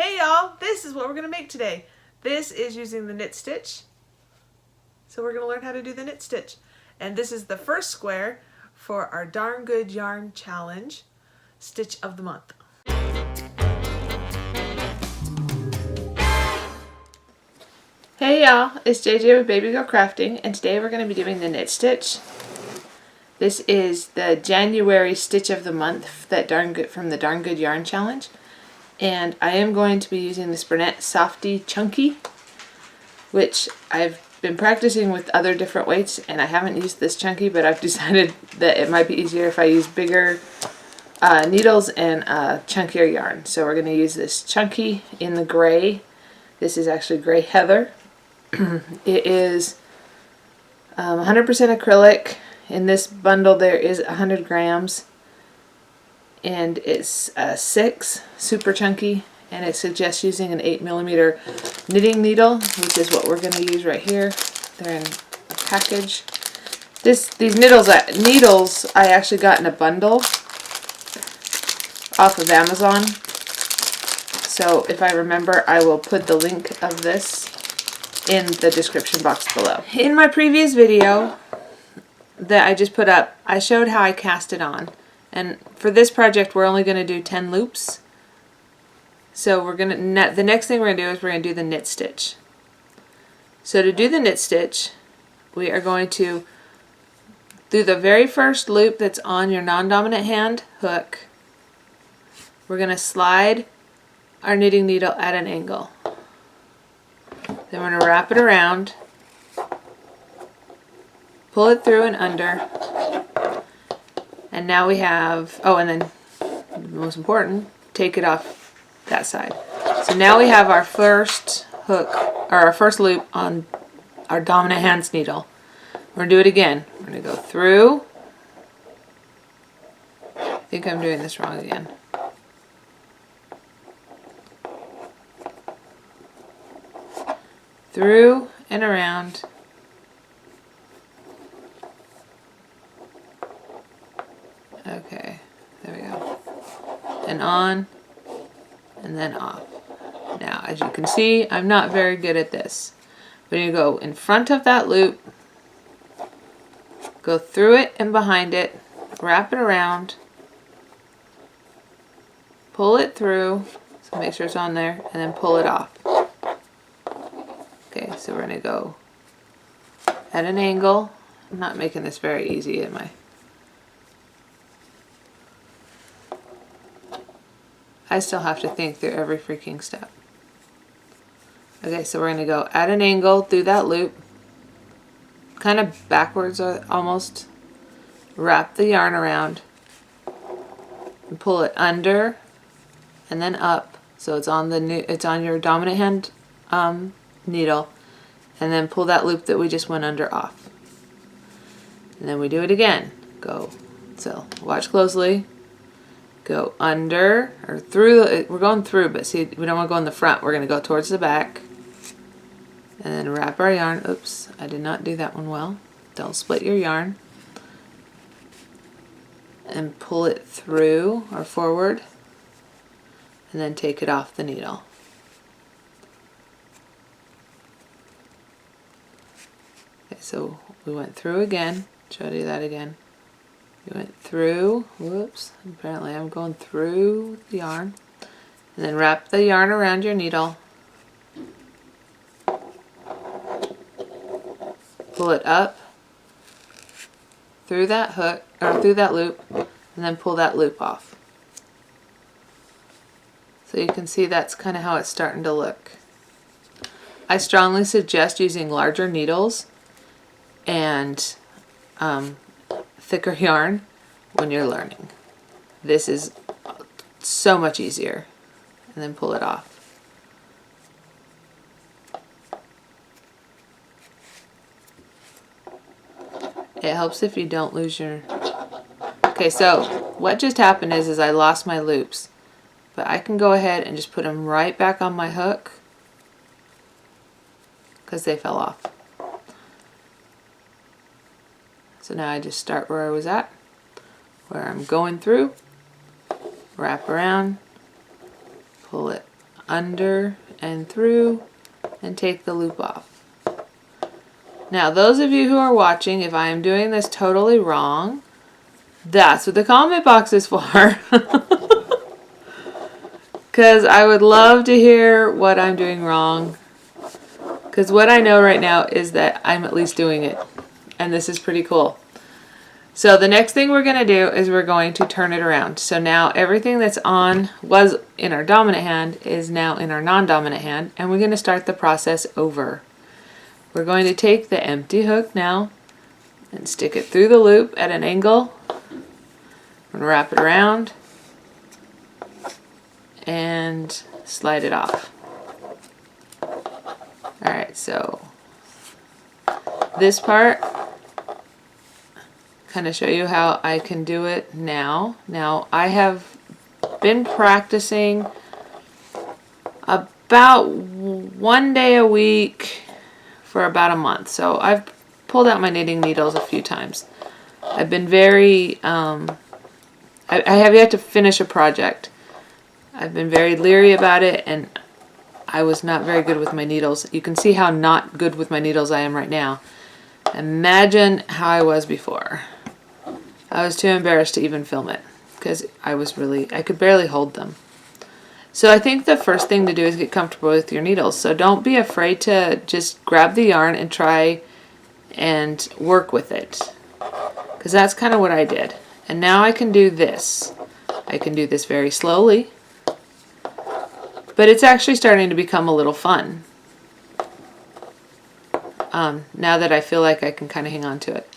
Hey y'all, this is what we're going to make today. This is using the knit stitch. So we're going to learn how to do the knit stitch. And this is the first square for our Darn Good Yarn Challenge Stitch of the Month. Hey y'all, it's JJ with Baby Girl Crafting, and today we're going to be doing the knit stitch. This is the January Stitch of the Month that from the Darn Good Yarn Challenge. And I am going to be using this Bernette Softy Chunky, which I've been practicing with other different weights, and I haven't used this chunky, but I've decided that it might be easier if I use bigger needles and chunkier yarn. So we're going to use this chunky in the gray. This is actually gray heather. It is 100% acrylic. In this bundle there is 100 grams. And it's 6, super chunky, and it suggests using an 8mm knitting needle, which is what we're going to use right here. They're in a package. These needles I actually got in a bundle off of Amazon. So if I remember, I will put the link of this in the description box below. In my previous video that I just put up, I showed how I cast it on. And for this project, we're only going to do 10 loops. So we're going to the next thing we're going to do is we're going to do the knit stitch. So to do the knit stitch, we are going to do the very first loop that's on your non-dominant hand hook. We're going to slide our knitting needle at an angle. Then we're going to wrap it around, pull it through and under. And now we have, oh, and then the most important, take it off that side. So now we have our first hook, or our first loop on our dominant hand's needle. We're going to do it again. We're going to go through. I think I'm doing this wrong again. Through and around. Okay, there we go. And on, and then off. Now, as you can see, I'm not very good at this. But you go in front of that loop, go through it and behind it, wrap it around, pull it through, so make sure it's on there, and then pull it off. Okay, so we're going to go at an angle. I'm not making this very easy, am I? I still have to think through every freaking step. Okay, so we're going to go at an angle through that loop, kind of backwards almost, wrap the yarn around, and pull it under and then up, so it's on your dominant hand needle, and then pull that loop that we just went under off. And then we do it again. Go, so watch closely. Go under or through, we're going through, but see, we don't want to go in the front. We're going to go towards the back and then wrap our yarn. Oops, I did not do that one well. Don't split your yarn. And pull it through or forward and then take it off the needle. Okay, so we went through again. Show you that again. We went through, whoops, apparently I'm going through the yarn, and then wrap the yarn around your needle, pull it up through that hook, or through that loop, and then pull that loop off. So you can see that's kind of how it's starting to look. I strongly suggest using larger needles and thicker yarn when you're learning. This is so much easier. And then pull it off. It helps if you don't lose your... Okay, so what just happened is I lost my loops. But I can go ahead and just put them right back on my hook because they fell off. So now I just start where I was at, where I'm going through, wrap around, pull it under and through and take the loop off. Now, those of you who are watching, if I am doing this totally wrong, that's what the comment box is for. Because I would love to hear what I'm doing wrong. Because what I know right now is that I'm at least doing it. And this is pretty cool. So the next thing we're going to do is we're going to turn it around. So now everything that's was in our dominant hand is now in our non-dominant hand. And we're going to start the process over. We're going to take the empty hook now and stick it through the loop at an angle. I'm going to wrap it around and slide it off. Alright, so this part, kind of show you how I can do it now. Now, I have been practicing about 1 day a week for about a month. So I've pulled out my knitting needles a few times. I've been very, I have yet to finish a project. I've been very leery about it, and I was not very good with my needles. You can see how not good with my needles I am right now. Imagine how I was before. I was too embarrassed to even film it because I could barely hold them. So I think the first thing to do is get comfortable with your needles. So don't be afraid to just grab the yarn and try and work with it, because that's kind of what I did. And now I can do this. I can do this very slowly, but it's actually starting to become a little fun. Now that I feel like I can kind of hang on to it.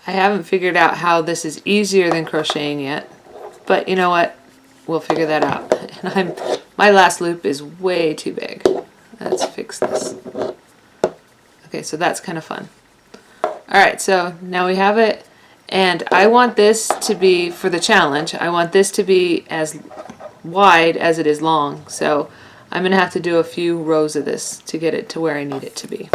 I haven't figured out how this is easier than crocheting yet, but you know what? We'll figure that out. And my last loop is way too big. Let's fix this. Okay, so that's kind of fun. Alright, so now we have it, and I want this to be, for the challenge, I want this to be as wide as it is long. So I'm going to have to do a few rows of this to get it to where I need it to be.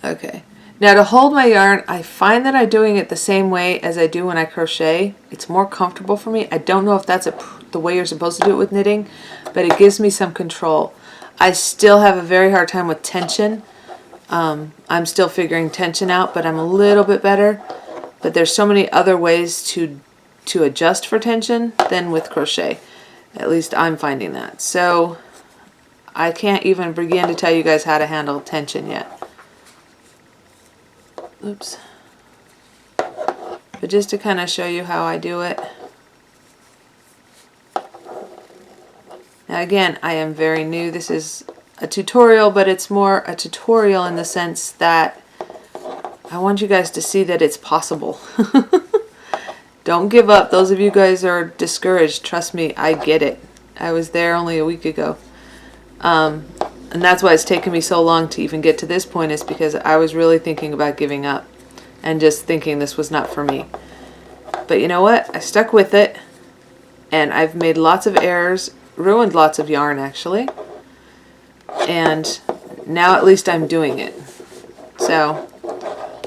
Okay. Now to hold my yarn, I find that I'm doing it the same way as I do when I crochet. It's more comfortable for me. I don't know if that's the way you're supposed to do it with knitting, but it gives me some control. I still have a very hard time with tension. I'm still figuring tension out, but I'm a little bit better. But there's so many other ways to adjust for tension than with crochet. At least I'm finding that. So I can't even begin to tell you guys how to handle tension yet. Oops. But just to kind of show you how I do it. Now again, I am very new. This is a tutorial, but it's more a tutorial in the sense that I want you guys to see that it's possible. Don't give up. Those of you guys are discouraged. Trust me, I get it. I was there only a week ago. And that's why it's taken me so long to even get to this point, is because I was really thinking about giving up and just thinking this was not for me. But you know what? I stuck with it, and I've made lots of errors, ruined lots of yarn actually, and now at least I'm doing it. So,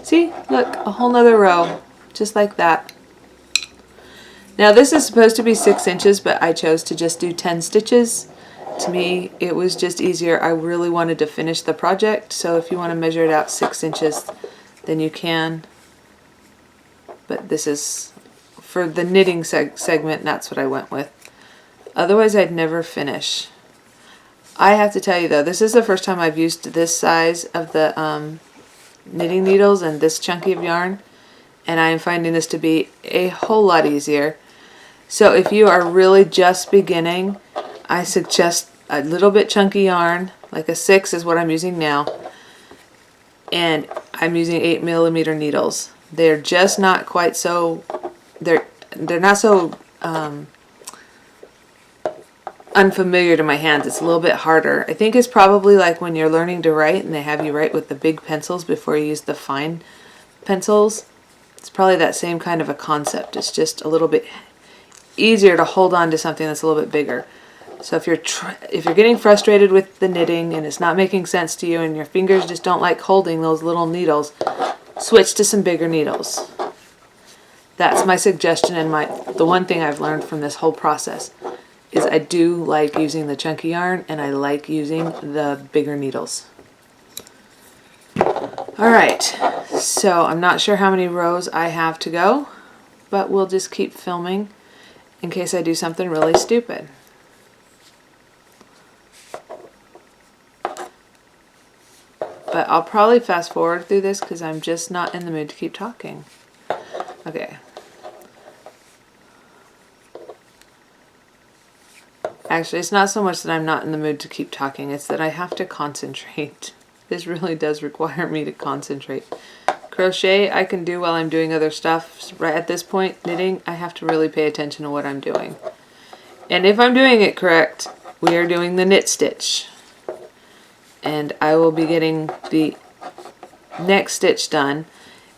see? Look, a whole nother row, just like that. Now this is supposed to be 6 inches, but I chose to just do 10 stitches. To me, it was just easier. I really wanted to finish the project, so if you want to measure it out 6 inches, then you can. But this is, for the knitting segment, that's what I went with. Otherwise, I'd never finish. I have to tell you though, this is the first time I've used this size of the knitting needles and this chunky of yarn, and I am finding this to be a whole lot easier. So if you are really just beginning, I suggest a little bit chunky yarn, like a 6 is what I'm using now, and I'm using 8mm needles. They're just not quite so, they're not so unfamiliar to my hands. It's a little bit harder. I think it's probably like when you're learning to write and they have you write with the big pencils before you use the fine pencils. It's probably that same kind of a concept. It's just a little bit easier to hold on to something that's a little bit bigger. So if you're getting frustrated with the knitting and it's not making sense to you and your fingers just don't like holding those little needles, switch to some bigger needles. That's my suggestion, and the one thing I've learned from this whole process is I do like using the chunky yarn, and I like using the bigger needles. Alright, so I'm not sure how many rows I have to go, but we'll just keep filming in case I do something really stupid. But I'll probably fast forward through this because I'm just not in the mood to keep talking. Okay. Actually, it's not so much that I'm not in the mood to keep talking, it's that I have to concentrate. This really does require me to concentrate. Crochet I can do while I'm doing other stuff. Right at this point, knitting, I have to really pay attention to what I'm doing. And if I'm doing it correct, we are doing the knit stitch. And I will be getting the next stitch done.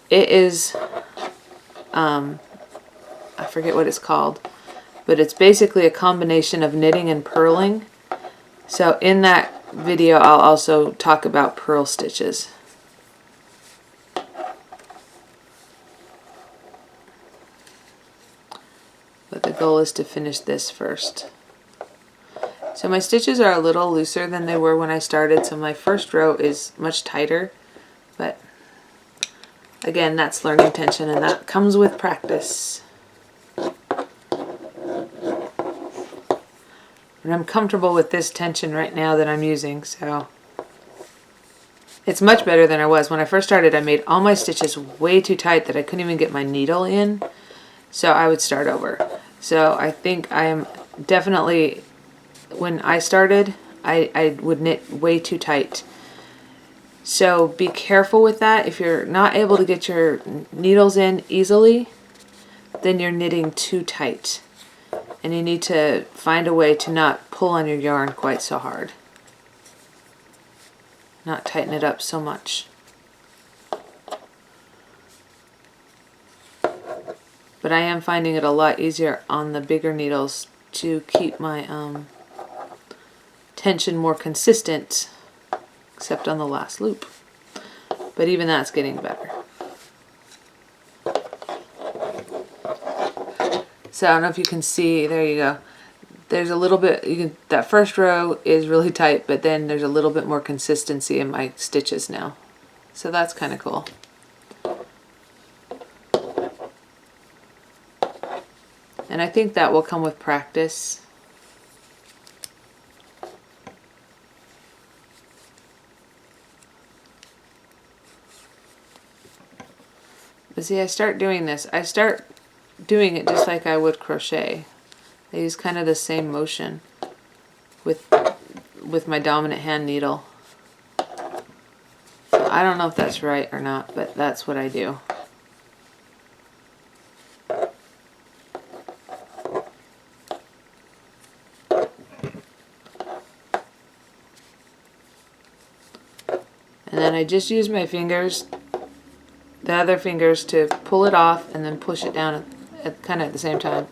It is, I forget what it's called, but it's basically a combination of knitting and purling. So in that video I'll also talk about purl stitches. But the goal is to finish this first. So my stitches are a little looser than they were when I started, so my first row is much tighter, but again, that's learning tension, and that comes with practice. And I'm comfortable with this tension right now that I'm using, so it's much better than I was. When I first started, I made all my stitches way too tight that I couldn't even get my needle in, so I would start over. So I think I am definitely, when I started, I would knit way too tight. So be careful with that. If you're not able to get your needles in easily, then you're knitting too tight. And you need to find a way to not pull on your yarn quite so hard. Not tighten it up so much. But I am finding it a lot easier on the bigger needles to keep my tension more consistent, except on the last loop. But even that's getting better. So I don't know if you can see, there you go. There's a little bit, that first row is really tight, but then there's a little bit more consistency in my stitches now. So that's kind of cool. And I think that will come with practice. But see, I start doing this. I start doing it just like I would crochet. I use kind of the same motion with my dominant hand needle. So I don't know if that's right or not, but that's what I do. And then I just use my fingers, the other fingers, to pull it off and then push it down at kind of at the same time.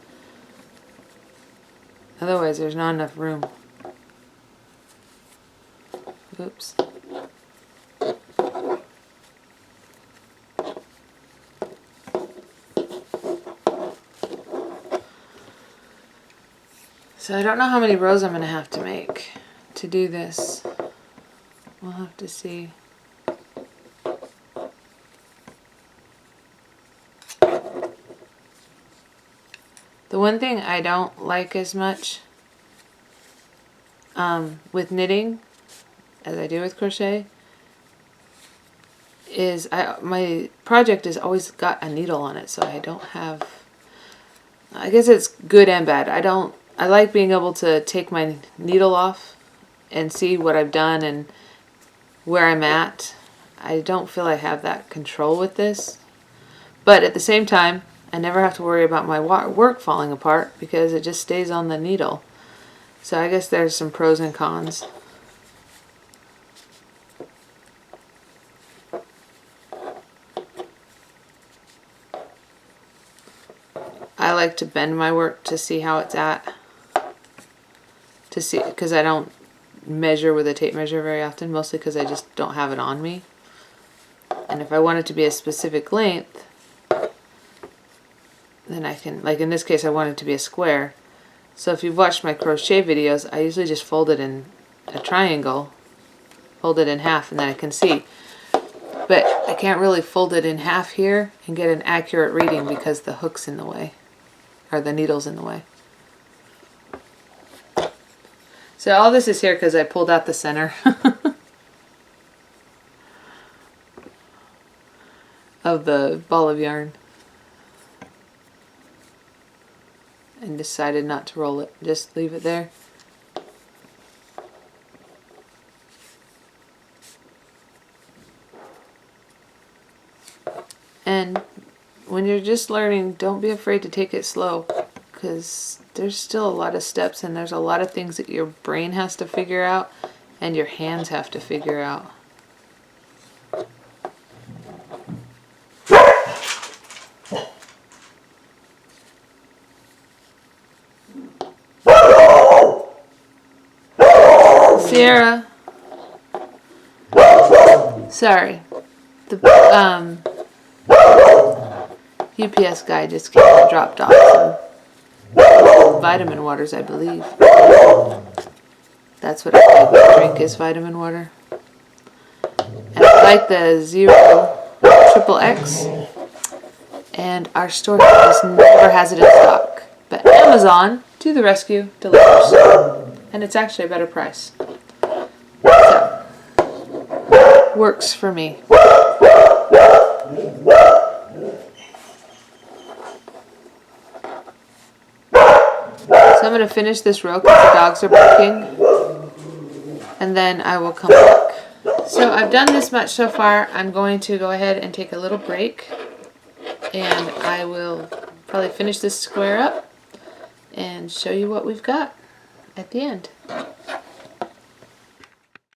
Otherwise there's not enough room. Oops. So I don't know how many rows I'm going to have to make to do this. We'll have to see. The one thing I don't like as much with knitting as I do with crochet is my project has always got a needle on it, so I don't have, I guess it's good and bad. I like being able to take my needle off and see what I've done and where I'm at. I don't feel I have that control with this, but at the same time I never have to worry about my work falling apart because it just stays on the needle. So I guess there's some pros and cons. I like to bend my work to see how it's at. To see, because I don't measure with a tape measure very often, mostly because I just don't have it on me. And if I want it to be a specific length, then I can, like in this case I want it to be a square, So if you've watched my crochet videos, I usually just fold it in a triangle, fold it in half, and then I can see. But I can't really fold it in half here and get an accurate reading because the hook's in the way, or the needle's in the way. So all this is here because I pulled out the center of the ball of yarn and decided not to roll it, just leave it there. And when you're just learning, don't be afraid to take it slow, because there's still a lot of steps and there's a lot of things that your brain has to figure out and your hands have to figure out. Sierra. Sorry. The UPS guy just came and dropped off some vitamin waters, I believe. That's what I drink, is vitamin water. And I like the 0XXX. And our store just never has it in stock. But Amazon, to the rescue, delivers. And it's actually a better price. So, works for me. So I'm going to finish this row because the dogs are barking, and then I will come back. So I've done this much so far. I'm going to go ahead and take a little break, and I will probably finish this square up and show you what we've got at the end.